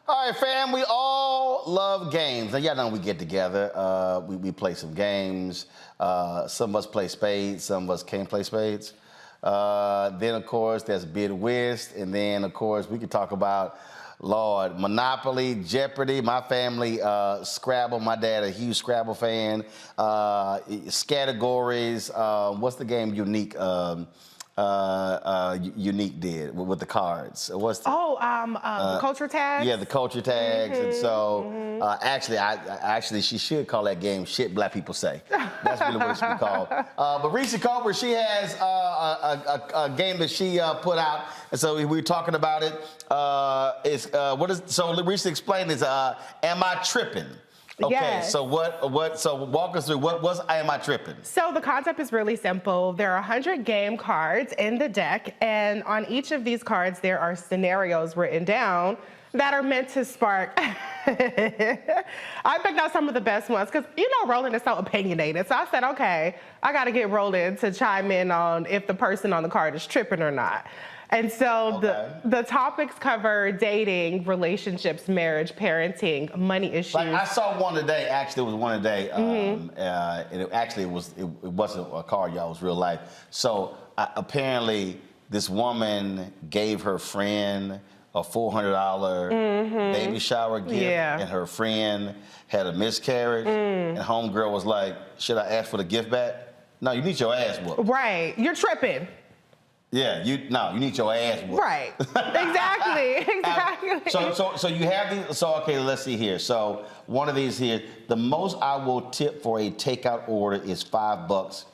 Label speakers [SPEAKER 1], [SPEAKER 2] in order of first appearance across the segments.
[SPEAKER 1] All right, fam, we all love games. Now, y'all know we get together, we play some games. Some of us play spades, some of us can't play spades. Then, of course, there's bid whist, and then, of course, we can talk about, Lord, Monopoly, Jeopardy, my family, Scrabble. My dad a huge Scrabble fan. Categories, what's the game Unique? Unique did with the cards. What's the,
[SPEAKER 2] culture tags?
[SPEAKER 1] Yeah, the culture tags. And so actually, she should call that game Shit Black People Say. That's really what it should be called. But Reecie Colbert, she has a game that she put out. And so we were talking about it. So Reecie explained this, Am I Trippin? Okay,
[SPEAKER 2] yes.
[SPEAKER 1] So so walk us through, what Am I Trippin?
[SPEAKER 2] So the concept is really simple. There are 100 game cards in the deck, and on each of these cards, there are scenarios written down that are meant to spark. I picked out some of the best ones, because Roland is so opinionated. So I said, okay, I gotta get Roland to chime in on if the person on the card is tripping or not. And so the topics cover dating, relationships, marriage, parenting, money issues.
[SPEAKER 1] Like I saw one today. Actually, it was one today, and it wasn't a card, y'all. It was real life. So apparently, this woman gave her friend a $400 baby shower gift, and her friend had a miscarriage, and homegirl was like, "Should I ask for the gift back?" No, you need your ass whooped.
[SPEAKER 2] Right, you're tripping.
[SPEAKER 1] Yeah, you need your ass whooped.
[SPEAKER 2] Right. Exactly.
[SPEAKER 1] So you have these. So okay, let's see here. So one of these here, the most I will tip for a takeout order is $5,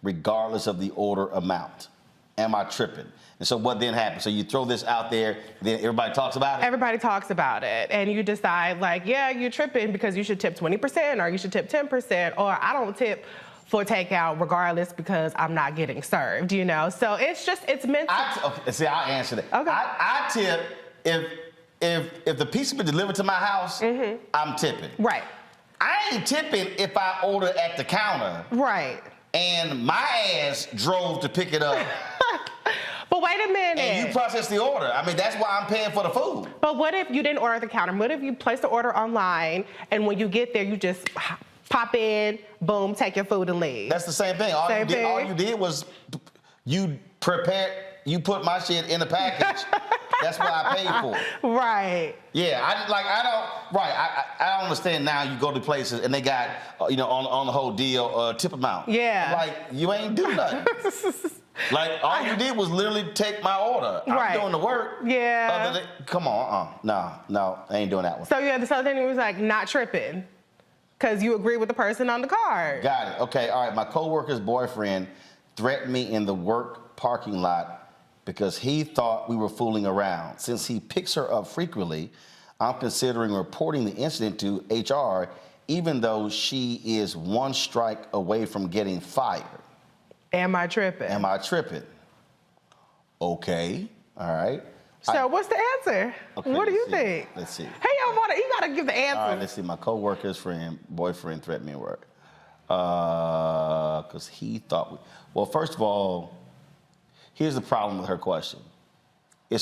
[SPEAKER 1] regardless of the order amount. Am I tripping? And so what then happens? So you throw this out there, then everybody talks about it?
[SPEAKER 2] Everybody talks about it, and you decide like, yeah, you're tripping because you should tip 20%, or you should tip 10%, or I don't tip for takeout regardless because I'm not getting served, So it's meant to...
[SPEAKER 1] See, I'll answer that.
[SPEAKER 2] Okay.
[SPEAKER 1] I tip if the pizza been delivered to my house, I'm tipping.
[SPEAKER 2] Right.
[SPEAKER 1] I ain't tipping if I order at the counter.
[SPEAKER 2] Right.
[SPEAKER 1] And my ass drove to pick it up.
[SPEAKER 2] But wait a minute.
[SPEAKER 1] And you process the order. I mean, that's why I'm paying for the food.
[SPEAKER 2] But what if you didn't order at the counter? What if you placed the order online, and when you get there, you just pop in, boom, take your food and leave?
[SPEAKER 1] That's the same thing. All you did was you put my shit in the package. That's what I paid for.
[SPEAKER 2] Right.
[SPEAKER 1] Yeah, I don't understand now. You go to places and they got, on the whole deal, tip amount.
[SPEAKER 2] Yeah.
[SPEAKER 1] Like, you ain't do nothing. Like, all you did was literally take my order. I'm doing the work.
[SPEAKER 2] Yeah.
[SPEAKER 1] Come on, no, I ain't doing that one.
[SPEAKER 2] So then it was like not tripping, because you agree with the person on the card.
[SPEAKER 1] Got it. Okay, all right. My coworker's boyfriend threatened me in the work parking lot because he thought we were fooling around. Since he picks her up frequently, I'm considering reporting the incident to HR, even though she is one strike away from getting fired.
[SPEAKER 2] Am I tripping?
[SPEAKER 1] Am I tripping? Okay, all right.
[SPEAKER 2] So what's the answer?
[SPEAKER 1] Okay,
[SPEAKER 2] what do you think?
[SPEAKER 1] Let's see.
[SPEAKER 2] Hey, you gotta give the answer.
[SPEAKER 1] All right, let's see. My coworker's boyfriend threatened me at work because he thought. Well, first of all, here's the problem with her question. You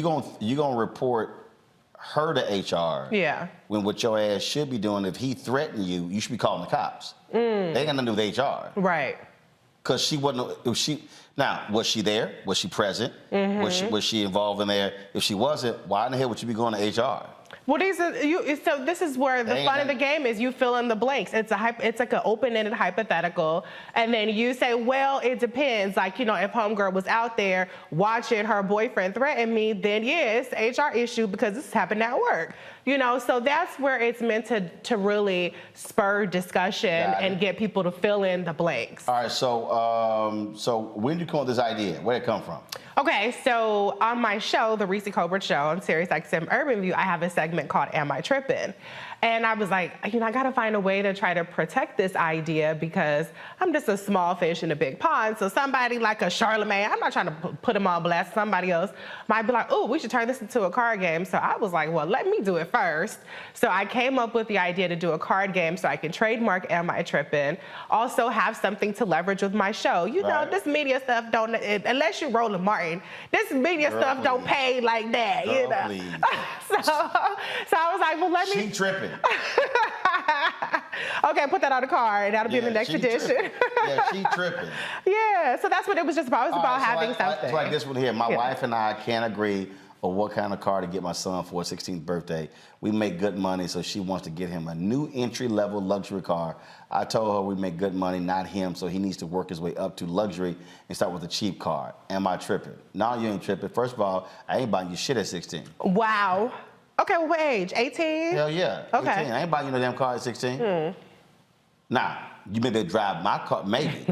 [SPEAKER 1] gonna report her to HR? Yeah. When what your ass should be doing, if he threatened you, you should be calling the cops. They ain't got nothing to do with HR.
[SPEAKER 2] Right.
[SPEAKER 1] Because she wasn't. Now, was she there? Was she present? Was she involved in there? If she wasn't, why in the hell would you be going to HR?
[SPEAKER 2] Well, so this is where the fun of the game is. You fill in the blanks. It's like an open-ended hypothetical, and then you say, well, it depends. Like, if homegirl was out there watching her boyfriend threaten me, then yeah, it's an HR issue because this happened at work. So that's where it's meant to really spur discussion and get people to fill in the blanks.
[SPEAKER 1] All right, so when did you come up with this idea? Where did it come from?
[SPEAKER 2] Okay, so on my show, the Reecie Colbert Show on SiriusXM Urban View, I have a segment called Am I Trippin? And I was like, I got to find a way to try to protect this idea because I'm just a small fish in a big pond. So somebody like a Charlemagne, I'm not trying to put him on blast. Somebody else might be like, oh, we should turn this into a card game. So I was like, well, let me do it first. So I came up with the idea to do a card game so I can trademark Am I Trippin? Also have something to leverage with my show. You know, this media stuff don't, unless you're Roland Martin, this media stuff don't pay like that, you know. So I was like, well, let me.
[SPEAKER 1] She tripping.
[SPEAKER 2] Okay, put that on the card. That'll be in the next edition.
[SPEAKER 1] Yeah, she tripping.
[SPEAKER 2] Yeah, so that's what it was just about. It was about having something.
[SPEAKER 1] It's like this one here. My wife and I can't agree on what kind of car to get my son for his 16th birthday. We make good money, so she wants to get him a new entry-level luxury car. I told her we make good money, not him, so he needs to work his way up to luxury and start with a cheap car. Am I tripping? No, you ain't tripping. First of all, I ain't buying you shit at 16.
[SPEAKER 2] Wow. Okay, well, what age? 18?
[SPEAKER 1] Hell yeah.
[SPEAKER 2] Okay.
[SPEAKER 1] 18. I ain't buying you no damn car at 16. Nah, you maybe drive my car, maybe.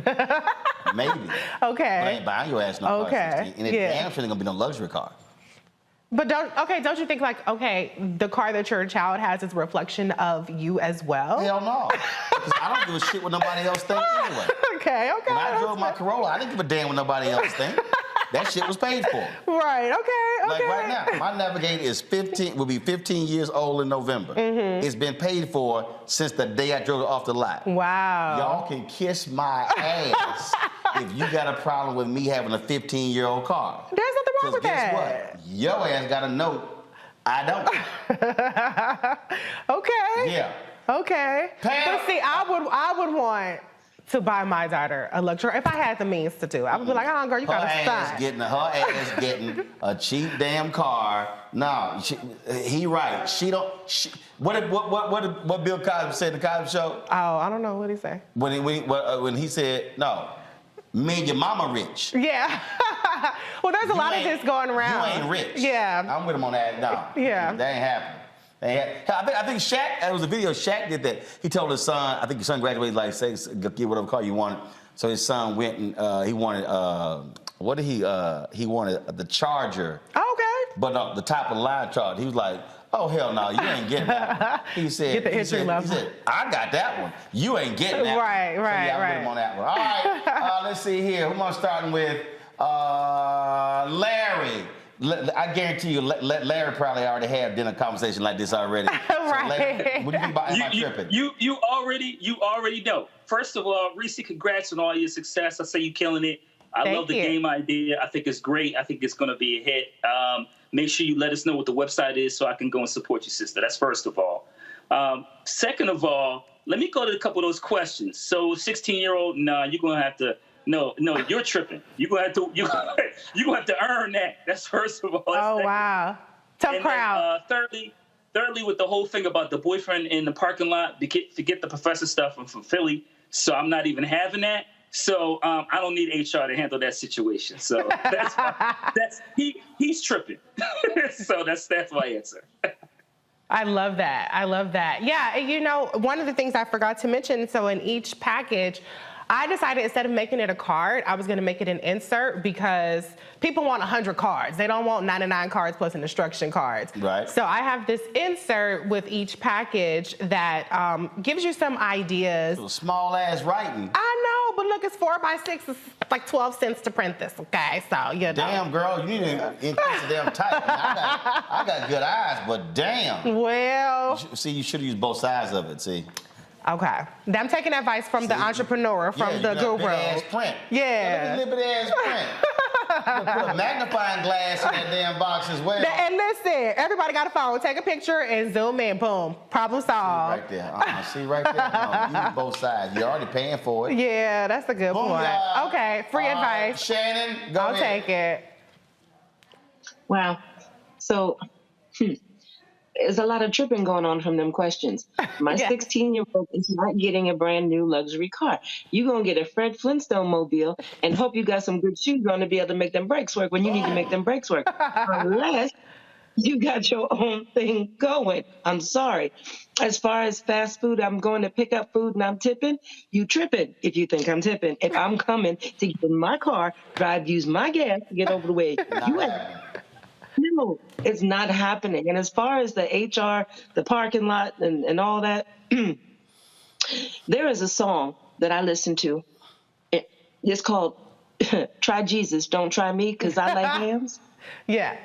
[SPEAKER 1] Maybe.
[SPEAKER 2] Okay.
[SPEAKER 1] But I ain't buying your ass no car at 16. And it damn sure ain't gonna be no luxury car.
[SPEAKER 2] But don't you think like, okay, the car that your child has is a reflection of you as well?
[SPEAKER 1] Hell no. Because I don't give a shit what nobody else thinks anyway.
[SPEAKER 2] Okay.
[SPEAKER 1] When I drove my Corolla, I didn't give a damn what nobody else think. That shit was paid for.
[SPEAKER 2] Right, okay.
[SPEAKER 1] Like right now, my Navigator is will be 15 years old in November. It's been paid for since the day I drove it off the lot.
[SPEAKER 2] Wow.
[SPEAKER 1] Y'all can kiss my ass if you got a problem with me having a 15-year-old car.
[SPEAKER 2] There's nothing wrong with
[SPEAKER 1] guess
[SPEAKER 2] that.
[SPEAKER 1] What? Your ass got a note. I don't.
[SPEAKER 2] Okay.
[SPEAKER 1] Yeah.
[SPEAKER 2] Okay. But see, I would want to buy my daughter a luxury if I had the means to do. I would be like, oh, girl, you got a son.
[SPEAKER 1] Her ass getting a cheap damn car. No, he right. What Bill Cosby said in the Cosby Show?
[SPEAKER 2] Oh, I don't know what he say.
[SPEAKER 1] When he said no, me and your mama rich.
[SPEAKER 2] Yeah. Well, there's a lot of this going around.
[SPEAKER 1] You ain't rich.
[SPEAKER 2] Yeah.
[SPEAKER 1] I'm with him on that. No.
[SPEAKER 2] Yeah.
[SPEAKER 1] That ain't happening. I think Shaq, it was a video, Shaq did that. He told his son, I think his son graduated like, say, get whatever car you wanted. So his son went and he wanted, he wanted the Charger.
[SPEAKER 2] Oh, okay.
[SPEAKER 1] But the top of the line Charger. He was like, oh, hell no, you ain't getting that one. He said,
[SPEAKER 2] Get the entry level.
[SPEAKER 1] He said, I got that one. You ain't getting that
[SPEAKER 2] right,
[SPEAKER 1] one.
[SPEAKER 2] Right,
[SPEAKER 1] so yeah, I put him on that one. All right, let's see here. Who am I starting with? Larry. I guarantee you, Larry probably already had dinner conversation like this already.
[SPEAKER 2] Right.
[SPEAKER 1] So Larry, what do you think about Am I Trippin?
[SPEAKER 3] You already know. First of all, Reecie, congrats on all your success. I say you killing it. I love the game idea. I think it's great. I think it's going to be a hit. Make sure you let us know what the website is so I can go and support your sister. That's first of all. Second of all, let me go to a couple of those questions. So 16-year-old, nah, you're going to have to. No, you're tripping. You're gonna have to earn that. That's first of all.
[SPEAKER 2] Wow, tough crowd.
[SPEAKER 3] Thirdly, with the whole thing about the boyfriend in the parking lot, forget the professor stuff. I'm from Philly, so I'm not even having that. So I don't need HR to handle that situation. So he's tripping. So that's my answer.
[SPEAKER 2] I love that. Yeah, one of the things I forgot to mention. So in each package, I decided instead of making it a card, I was going to make it an insert because people want 100 cards. They don't want 99 cards plus an instruction cards.
[SPEAKER 1] Right.
[SPEAKER 2] So I have this insert with each package that gives you some ideas.
[SPEAKER 1] So small ass writing.
[SPEAKER 2] I know, but look, it's 4x6. It's like 12 cents to print this. Okay, so
[SPEAKER 1] Damn, girl, you need to increase the damn type. I got good eyes, but damn.
[SPEAKER 2] Well.
[SPEAKER 1] See, you should have used both sides of it. See.
[SPEAKER 2] Okay. I'm taking advice from the entrepreneur, from the guru.
[SPEAKER 1] Big ass print.
[SPEAKER 2] Yeah.
[SPEAKER 1] Look at the ass print. Put a magnifying glass in that damn box as well.
[SPEAKER 2] And listen, everybody got a phone. Take a picture and zoom in. Boom. Problem solved.
[SPEAKER 1] See right there. See right there. No, use both sides. You're already paying for it.
[SPEAKER 2] Yeah, that's a good point. Okay, free advice.
[SPEAKER 1] Shannon, go ahead.
[SPEAKER 2] I'll take it.
[SPEAKER 4] Wow. So, there's a lot of tripping going on from them questions. My 16-year-old is not getting a brand new luxury car. You're going to get a Fred Flintstone mobile and hope you got some good shoes on to be able to make them brakes work when you need to make them brakes work. Unless you got your own thing going. I'm sorry. As far as fast food, I'm going to pick up food and I'm tipping. You tripping if you think I'm tipping. If I'm coming to get in my car, use my gas to get over the way. You ain't. No, it's not happening. And as far as the HR, the parking lot, and all that, there is a song that I listen to. It's called "Try Jesus, Don't Try Me" because I like hams.
[SPEAKER 2] Yeah.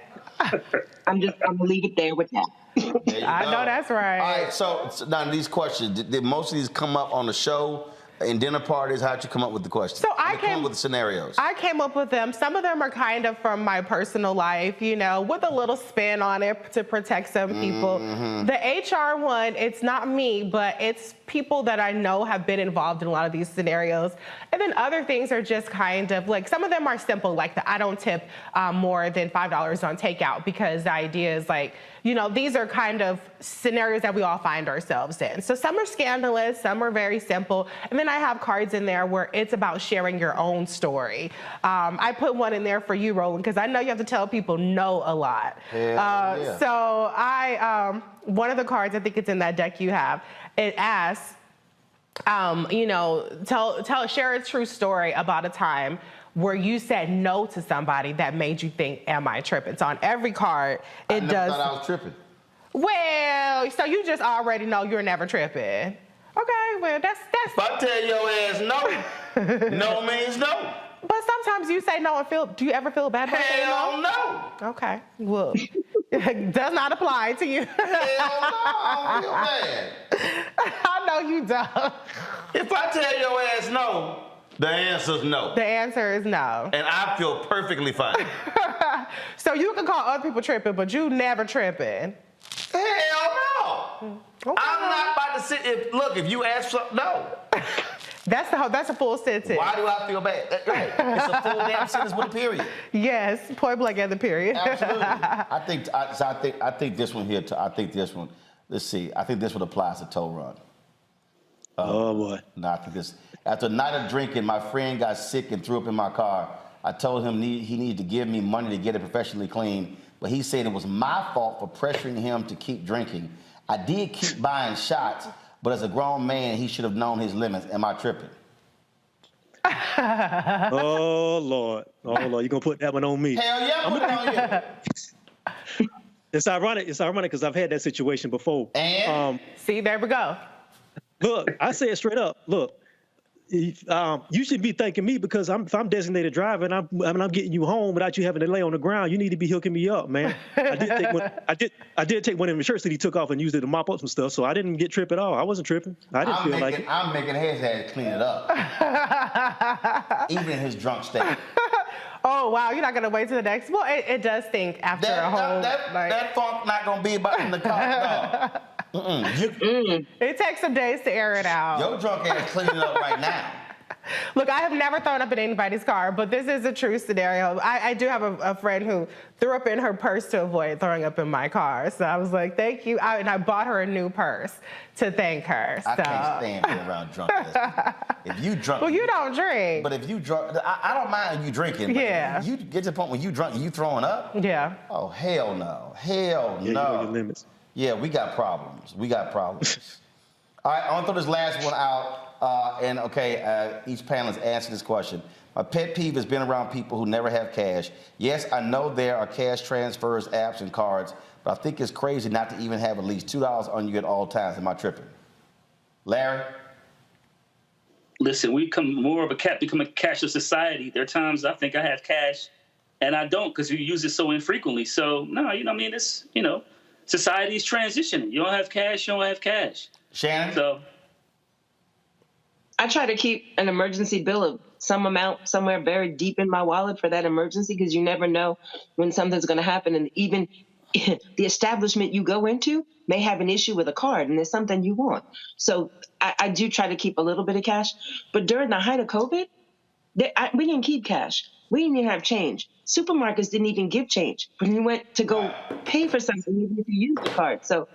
[SPEAKER 4] I'm gonna leave it there with that.
[SPEAKER 2] I know that's right.
[SPEAKER 1] All right, so now these questions, did most of these come up on the show, in dinner parties? How'd you come up with the questions?
[SPEAKER 2] So I
[SPEAKER 1] came up with the scenarios.
[SPEAKER 2] I came up with them. Some of them are kind of from my personal life, you know, with a little spin on it to protect some people.
[SPEAKER 1] Mm-hmm.
[SPEAKER 2] The HR one, it's not me, but it's people that I know have been involved in a lot of these scenarios. And then other things are just kind of like, some of them are simple, like the I don't tip more than $5 on takeout, because the idea is like, you know, these are kind of scenarios that we all find ourselves in. So some are scandalous, some are very simple. And then I have cards in there where it's about sharing your own story. I put one in there for you, Roland, because I know you have to tell people no a lot.
[SPEAKER 1] Yeah.
[SPEAKER 2] So one of the cards, I think it's in that deck you have, it asks, you know, share a true story about a time where you said no to somebody that made you think, am I tripping? So on every card, it
[SPEAKER 1] I
[SPEAKER 2] does.
[SPEAKER 1] thought I was tripping.
[SPEAKER 2] Well, so you just already know you're never tripping. Okay, well, that's.
[SPEAKER 1] If I tell your ass no, no means no.
[SPEAKER 2] But sometimes you say no and do you ever feel bad about saying
[SPEAKER 1] Hell
[SPEAKER 2] no?
[SPEAKER 1] no.
[SPEAKER 2] Okay, well, it does not apply to you.
[SPEAKER 1] Hell no, I don't feel bad.
[SPEAKER 2] I know you don't.
[SPEAKER 1] If I tell your ass no, the answer's no.
[SPEAKER 2] The answer is no.
[SPEAKER 1] And I feel perfectly fine.
[SPEAKER 2] So you can call other people tripping, but you never tripping.
[SPEAKER 1] Hell no.
[SPEAKER 2] Okay.
[SPEAKER 1] I'm not about to sit. If you ask something, no.
[SPEAKER 2] That's a full sentence.
[SPEAKER 1] Why do I feel bad? Right. It's a full damn sentence with a period.
[SPEAKER 2] Yes, point blank at the period.
[SPEAKER 1] Absolutely. I think this one here. I think this one. Let's see. I think this one applies to Toe Run.
[SPEAKER 5] Oh boy.
[SPEAKER 1] No, I think this. After a night of drinking, my friend got sick and threw up in my car. I told him he needed to give me money to get it professionally clean, but he said it was my fault for pressuring him to keep drinking. I did keep buying shots, but as a grown man, he should have known his limits. Am I tripping?
[SPEAKER 5] Oh Lord. You're gonna put that one on me.
[SPEAKER 1] Hell yeah, put it on you.
[SPEAKER 5] It's ironic because I've had that situation before.
[SPEAKER 1] And
[SPEAKER 2] See, there we go.
[SPEAKER 5] Look, I say it straight up. Look, you should be thanking me because if I'm designated driver and I'm getting you home without you having to lay on the ground, you need to be hooking me up, man. I did take one of the shirts that he took off and used it to mop up some stuff, so I didn't get tripped at all. I wasn't tripping. I didn't feel like it.
[SPEAKER 1] I'm making his ass clean it up, even in his drunk state.
[SPEAKER 2] Oh wow, you're not gonna wait till the next. Well, it does stink after a whole.
[SPEAKER 1] That funk not gonna be about in the car. No.
[SPEAKER 2] It takes some days to air it out.
[SPEAKER 1] Your drunk ass cleaning up right now.
[SPEAKER 2] Look, I have never thrown up in anybody's car, but this is a true scenario. I do have a friend who threw up in her purse to avoid throwing up in my car. So I was like, thank you. And I bought her a new purse to thank her.
[SPEAKER 1] I can't stand being around drunk ass people. If you drunk.
[SPEAKER 2] Well, you don't drink.
[SPEAKER 1] But if you drunk, I don't mind you drinking. But
[SPEAKER 2] Yeah.
[SPEAKER 1] you get to the point when you drunk and you throwing up.
[SPEAKER 2] Yeah.
[SPEAKER 1] Oh, hell no. Hell
[SPEAKER 5] Yeah, you know your
[SPEAKER 1] no.
[SPEAKER 5] limits.
[SPEAKER 1] Yeah, we got problems. All right, I want to throw this last one out. Each panelist answer this question. My pet peeve has been around people who never have cash. Yes, I know there are cash transfers, apps, and cards, but I think it's crazy not to even have at least $2 on you at all times. Am I tripping? Larry?
[SPEAKER 3] Listen, we become a cashless society. There are times I think I have cash, and I don't because we use it so infrequently. So no, society's transitioning. You don't have cash, you don't have cash.
[SPEAKER 1] Shannon?
[SPEAKER 3] So
[SPEAKER 4] I try to keep an emergency bill of some amount somewhere very deep in my wallet for that emergency because you never know when something's going to happen. And even the establishment you go into may have an issue with a card and there's something you want. So I do try to keep a little bit of cash. But during the height of COVID, we didn't keep cash. We didn't even have change. Supermarkets didn't even give change when you went to go pay for something, even if you used the card. So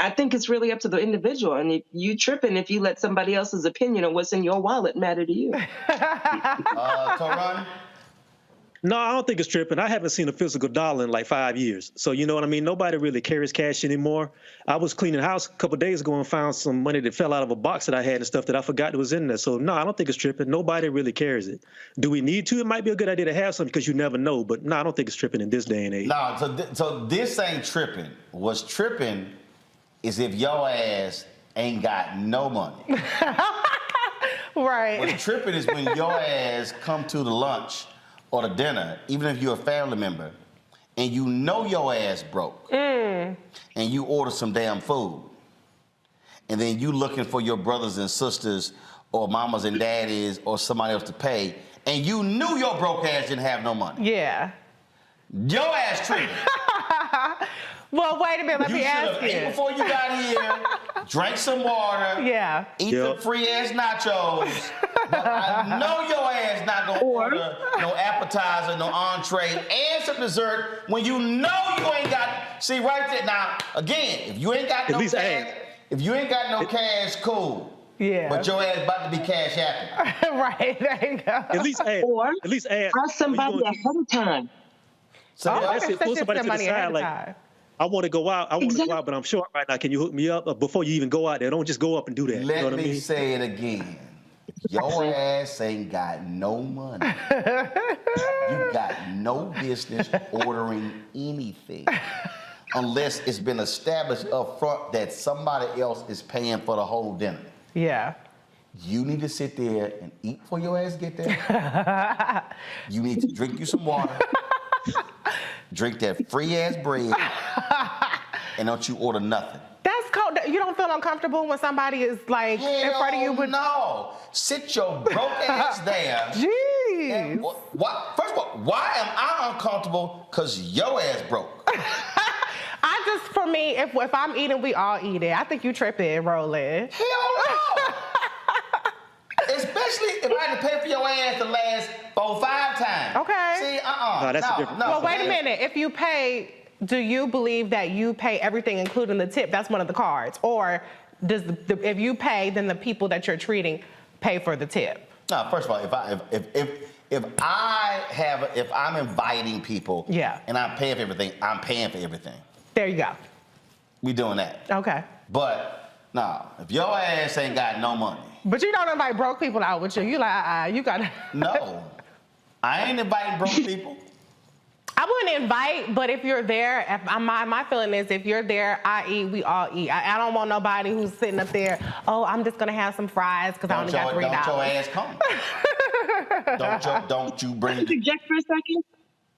[SPEAKER 4] I think it's really up to the individual. And if you tripping if you let somebody else's opinion on what's in your wallet matter to you.
[SPEAKER 1] Toran?
[SPEAKER 5] No, I don't think it's tripping. I haven't seen a physical dollar in like 5 years. So you know what I mean? Nobody really carries cash anymore. I was cleaning the house a couple of days ago and found some money that fell out of a box that I had and stuff that I forgot was in there. So no, I don't think it's tripping. Nobody really carries it. Do we need to? It might be a good idea to have something because you never know. But no, I don't think it's tripping in this day and age.
[SPEAKER 1] No, so this ain't tripping. What's tripping is if your ass ain't got no money.
[SPEAKER 2] Right.
[SPEAKER 1] What's tripping is when your ass come to the lunch or the dinner, even if you're a family member, and you know your ass broke, and you order some damn food, and then you looking for your brothers and sisters or mamas and daddies or somebody else to pay, and you knew your broke ass didn't have no money.
[SPEAKER 2] Yeah.
[SPEAKER 1] Your ass tripping.
[SPEAKER 2] Well, wait a minute. Let me ask
[SPEAKER 1] You should have ate
[SPEAKER 2] you.
[SPEAKER 1] before you got here, drank some water,
[SPEAKER 2] Yeah.
[SPEAKER 1] eat the free ass nachos. But I know your ass not gonna order no appetizer, no entree, and some dessert when you know you ain't got. See right there now. Again, if you ain't got no cash, cool.
[SPEAKER 2] Yeah.
[SPEAKER 1] But your ass about to be cash happy.
[SPEAKER 2] Right. There you go.
[SPEAKER 5] At least ask.
[SPEAKER 4] Ask somebody ahead of time.
[SPEAKER 1] So
[SPEAKER 2] Oh,
[SPEAKER 5] that's
[SPEAKER 2] okay.
[SPEAKER 5] it. Pull
[SPEAKER 2] So
[SPEAKER 5] somebody to the
[SPEAKER 2] money ahead
[SPEAKER 5] side,
[SPEAKER 2] of
[SPEAKER 5] like,
[SPEAKER 2] time.
[SPEAKER 5] I want to go out. But I'm short right now. Can you hook me up? Before you even go out there, don't just go up and do that.
[SPEAKER 1] Let
[SPEAKER 5] you know what
[SPEAKER 1] me
[SPEAKER 5] I mean?
[SPEAKER 1] say it again. Your ass ain't got no money. You got no business ordering anything unless it's been established up front that somebody else is paying for the whole dinner.
[SPEAKER 2] Yeah.
[SPEAKER 1] You need to sit there and eat before your ass get there. You need to drink you some water. Drink that free ass bread. And don't you order nothing.
[SPEAKER 2] That's cold. You don't feel uncomfortable when somebody is like in front of you with.
[SPEAKER 1] No. Sit your broke ass there.
[SPEAKER 2] Jeez.
[SPEAKER 1] And first of all, why am I uncomfortable? Because your ass broke.
[SPEAKER 2] For me, if I'm eating, we all eat it. I think you tripping, Roland.
[SPEAKER 1] Hell no. Especially if I had to pay for your ass the last 4 or 5 times.
[SPEAKER 2] Okay.
[SPEAKER 1] See,
[SPEAKER 5] No, that's a different.
[SPEAKER 2] Well, wait a minute. If you pay, do you believe that you pay everything, including the tip? That's one of the cards. Or does if you pay, then the people that you're treating pay for the tip?
[SPEAKER 1] No, first of all, if I'm inviting people, and I'm paying for everything, I'm paying for everything.
[SPEAKER 2] There you go.
[SPEAKER 1] We doing that.
[SPEAKER 2] Okay.
[SPEAKER 1] But no, if your ass ain't got no money.
[SPEAKER 2] But you don't invite broke people out with you. You like, you gotta.
[SPEAKER 1] No, I ain't inviting broke people.
[SPEAKER 2] I wouldn't invite, but if you're there, my feeling is if you're there, I eat, we all eat. I don't want nobody who's sitting up there, oh, I'm just gonna have some fries because I only got $3.
[SPEAKER 1] Don't your ass come. Don't you bring.
[SPEAKER 4] Can I interject for a second?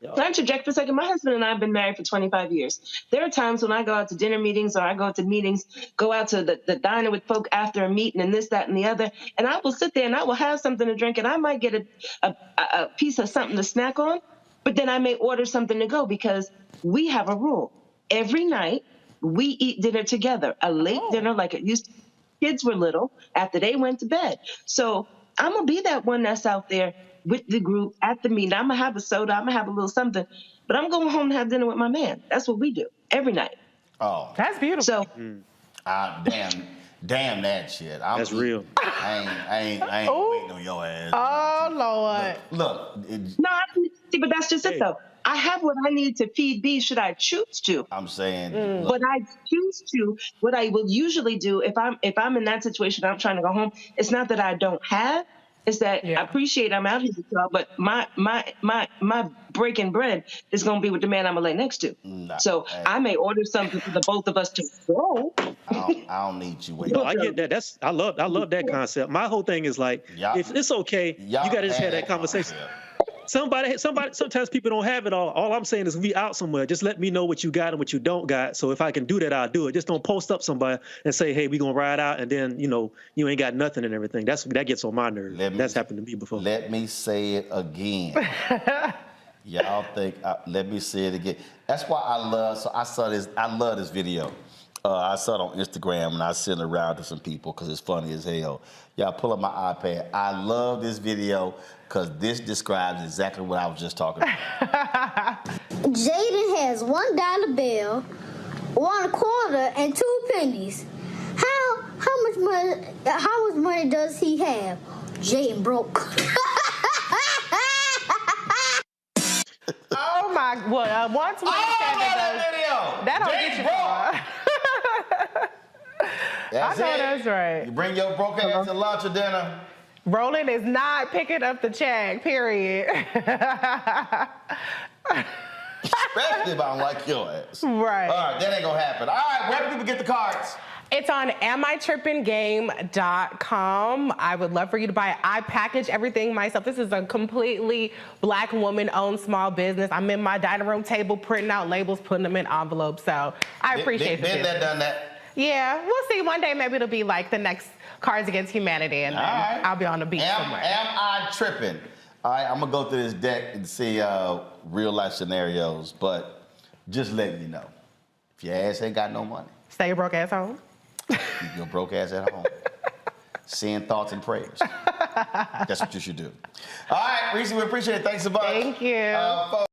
[SPEAKER 4] Can I interject for a second? My husband and I have been married for 25 years. There are times when I go out to dinner meetings or I go to meetings, go out to the diner with folk after a meeting and this, that, and the other, and I will sit there and I will have something to drink and I might get a piece of something to snack on, but then I may order something to go because we have a rule. Every night, we eat dinner together, a late dinner like it used to. Kids were little after they went to bed. So I'm going to be that one that's out there with the group at the meeting. I'm going to have a soda. I'm going to have a little something. But I'm going home to have dinner with my man. That's what we do every night.
[SPEAKER 1] Oh.
[SPEAKER 2] That's beautiful.
[SPEAKER 4] So,
[SPEAKER 1] damn that shit.
[SPEAKER 5] That's real.
[SPEAKER 1] I ain't waiting on your ass.
[SPEAKER 2] Oh, Lord.
[SPEAKER 1] Look.
[SPEAKER 4] But that's just it, though. I have what I need to feed B should I choose to.
[SPEAKER 1] I'm saying.
[SPEAKER 4] But I choose to. What I will usually do if I'm in that situation, I'm trying to go home. It's not that I don't have. It's that I appreciate I'm out here with y'all, but my breaking bread is gonna be with the man I'm gonna lay next to. So I may order something for the both of us to go.
[SPEAKER 1] I don't need you waiting.
[SPEAKER 5] No, I get that. I love that concept. My whole thing is like, if it's okay, you gotta just have that conversation. Sometimes people don't have it all. All I'm saying is we out somewhere. Just let me know what you got and what you don't got. So if I can do that, I'll do it. Just don't post up somebody and say, hey, we gonna ride out, and then you ain't got nothing and everything. That gets on my nerves. That's happened to me before.
[SPEAKER 1] Let me say it again. Y'all think? Let me say it again. That's why I love this video. I saw it on Instagram and I sent it around to some people because it's funny as hell. Y'all pull up my iPad. I love this video because this describes exactly what I was just talking about.
[SPEAKER 6] Jaden has $1 bill, 1 quarter, and 2 pennies. How much money does he have? Jaden broke.
[SPEAKER 2] once we said that don't get you far.
[SPEAKER 1] That's
[SPEAKER 2] I know
[SPEAKER 1] it.
[SPEAKER 2] that's right.
[SPEAKER 1] You bring your broke ass to lunch or dinner.
[SPEAKER 2] Roland is not picking up the check, period.
[SPEAKER 1] Especially if I don't like your ass.
[SPEAKER 2] Right.
[SPEAKER 1] All right, that ain't gonna happen. All right, where do people get the cards?
[SPEAKER 2] It's on amitrippingame.com. I would love for you to buy it. I package everything myself. This is a completely Black woman-owned small business. I'm in my dining room table printing out labels, putting them in envelopes. So I appreciate it.
[SPEAKER 1] Been there, done that.
[SPEAKER 2] Yeah, we'll see. One day maybe it'll be like the next Cards Against Humanity, and then I'll be on the beach somewhere.
[SPEAKER 1] Am I tripping? All right, I'm gonna go through this deck and see real life scenarios, but just letting you know, if your ass ain't got no money,
[SPEAKER 2] stay your broke ass home.
[SPEAKER 1] Keep your broke ass at home. Saying thoughts and prayers. That's what you should do. All right, Reecie, we appreciate it. Thanks so much.
[SPEAKER 2] Thank you.